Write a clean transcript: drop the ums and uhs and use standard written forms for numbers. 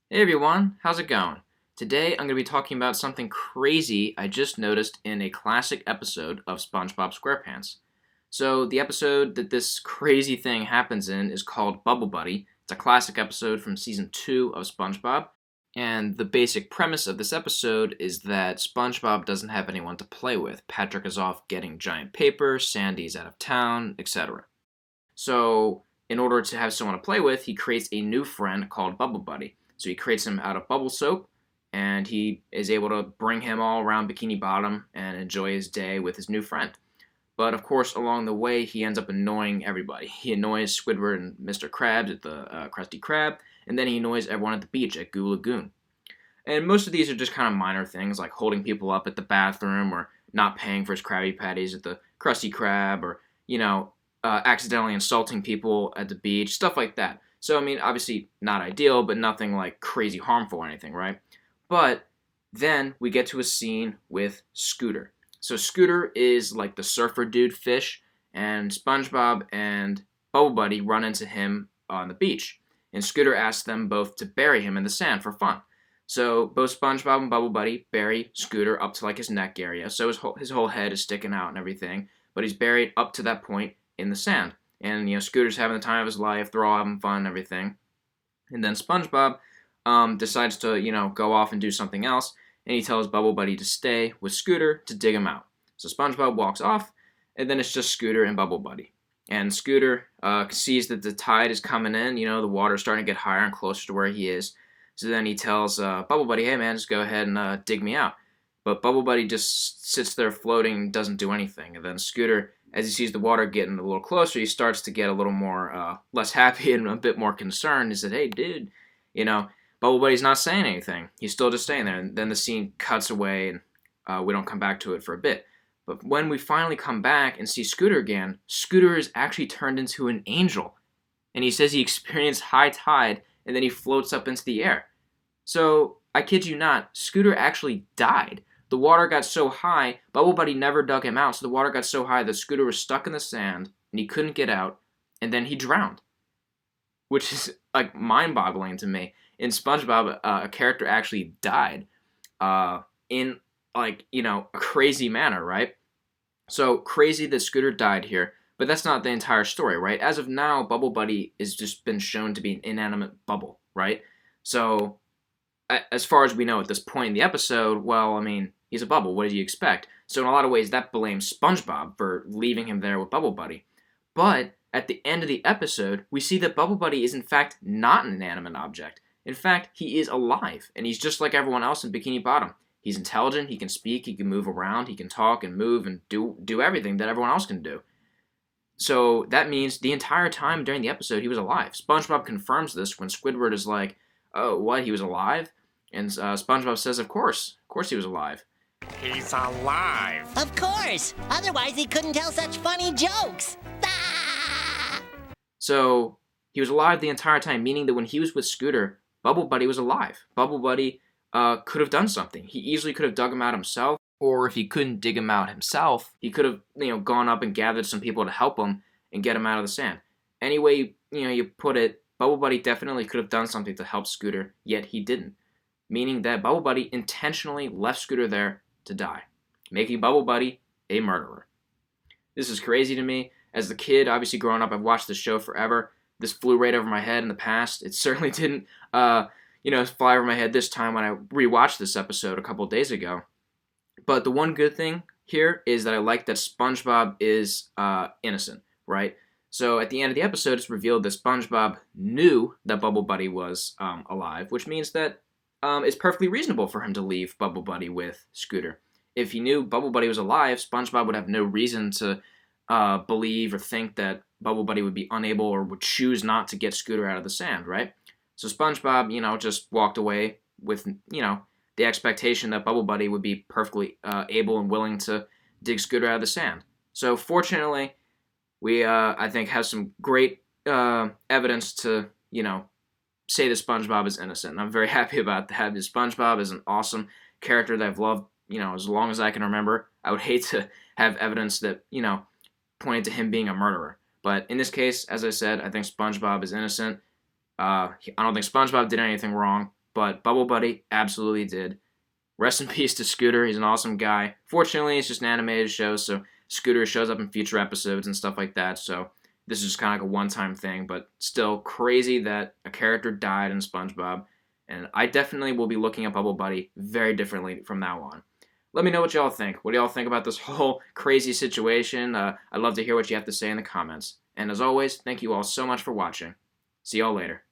Hey everyone, how's it going? Today I'm going to be talking about something crazy I just noticed in a classic episode of SpongeBob SquarePants. So, the episode that this crazy thing happens in is called Bubble Buddy. It's a classic episode from season 2 of SpongeBob. And the basic premise of this episode is that SpongeBob doesn't have anyone to play with. Patrick is off getting giant paper, Sandy's out of town, etc. So, in order to have someone to play with, he creates a new friend called Bubble Buddy. So, he creates him out of bubble soap, and he is able to bring him all around Bikini Bottom and enjoy his day with his new friend. But of course, along the way, he ends up annoying everybody. He annoys Squidward and Mr. Krabs at the Krusty Krab, and then he annoys everyone at the beach at Goo Lagoon. And most of these are just kind of minor things, like holding people up at the bathroom, or not paying for his Krabby Patties at the Krusty Krab, or, accidentally insulting people at the beach, stuff like that. So, I mean, obviously not ideal, but nothing like crazy harmful or anything, right? But then we get to a scene with Scooter. So Scooter is like the surfer dude fish, and SpongeBob and Bubble Buddy run into him on the beach. And Scooter asks them both to bury him in the sand for fun. So both SpongeBob and Bubble Buddy bury Scooter up to like his neck area, so his whole head is sticking out and everything, but he's buried up to that point in the sand. And Scooter's having the time of his life. They're all having fun and everything. And then SpongeBob decides to go off and do something else, and he tells Bubble Buddy to stay with Scooter to dig him out. So SpongeBob walks off, and then it's just Scooter and Bubble Buddy. And Scooter sees that the tide is coming in. The water's starting to get higher and closer to where he is. So then he tells Bubble Buddy, "Hey man, just go ahead and dig me out." But Bubble Buddy just sits there floating and doesn't do anything. And then Scooter, as he sees the water getting a little closer, he starts to get a little more less happy and a bit more concerned. He said, "Hey dude, Bubble Buddy's not saying anything. He's still just staying there." And then the scene cuts away, and we don't come back to it for a bit. But when we finally come back and see Scooter again, Scooter is actually turned into an angel. And he says he experienced high tide, and then he floats up into the air. So, I kid you not, Scooter actually died. The water got so high, Bubble Buddy never dug him out, so the water got so high that Scooter was stuck in the sand, and he couldn't get out, and then he drowned. Which is, like, mind-boggling to me. In SpongeBob, a character actually died in, a crazy manner, right? So, crazy that Scooter died here, but that's not the entire story, right? As of now, Bubble Buddy has just been shown to be an inanimate bubble, right? So, as far as we know at this point in the episode, well, I mean, he's a bubble. What did you expect? So in a lot of ways, that blames SpongeBob for leaving him there with Bubble Buddy. But at the end of the episode, we see that Bubble Buddy is in fact not an inanimate object. In fact, he is alive, and he's just like everyone else in Bikini Bottom. He's intelligent, he can speak, he can move around, he can talk and move and do everything that everyone else can do. So that means the entire time during the episode, he was alive. SpongeBob confirms this when Squidward is like, "Oh, what? He was alive?" And SpongeBob says, of course he was alive. He's alive. Of course. Otherwise, he couldn't tell such funny jokes. Ah! So he was alive the entire time, meaning that when he was with Scooter, Bubble Buddy was alive. Bubble Buddy could have done something. He easily could have dug him out himself, or if he couldn't dig him out himself, he could have gone up and gathered some people to help him and get him out of the sand. Any way you put it, Bubble Buddy definitely could have done something to help Scooter, yet he didn't. Meaning that Bubble Buddy intentionally left Scooter there to die, making Bubble Buddy a murderer. This is crazy to me. As the kid, obviously growing up, I've watched this show forever. This flew right over my head in the past. It certainly didn't, fly over my head this time when I rewatched this episode a couple of days ago. But the one good thing here is that I like that SpongeBob is innocent, right? So at the end of the episode, it's revealed that SpongeBob knew that Bubble Buddy was alive, which means that it's perfectly reasonable for him to leave Bubble Buddy with Scooter. If he knew Bubble Buddy was alive, SpongeBob would have no reason to believe or think that Bubble Buddy would be unable or would choose not to get Scooter out of the sand, right? So SpongeBob, just walked away with, the expectation that Bubble Buddy would be perfectly able and willing to dig Scooter out of the sand. So fortunately, we, I think, have some great evidence to, say that SpongeBob is innocent. And I'm very happy about that. SpongeBob is an awesome character that I've loved, as long as I can remember. I would hate to have evidence that, pointed to him being a murderer. But in this case, as I said, I think SpongeBob is innocent. I don't think SpongeBob did anything wrong, but Bubble Buddy absolutely did. Rest in peace to Scooter. He's an awesome guy. Fortunately, it's just an animated show, so Scooter shows up in future episodes and stuff like that, so this is just kind of like a one-time thing, but still crazy that a character died in SpongeBob, and I definitely will be looking at Bubble Buddy very differently from now on. Let me know what y'all think. What do y'all think about this whole crazy situation? I'd love to hear what you have to say in the comments. And as always, thank you all so much for watching. See y'all later.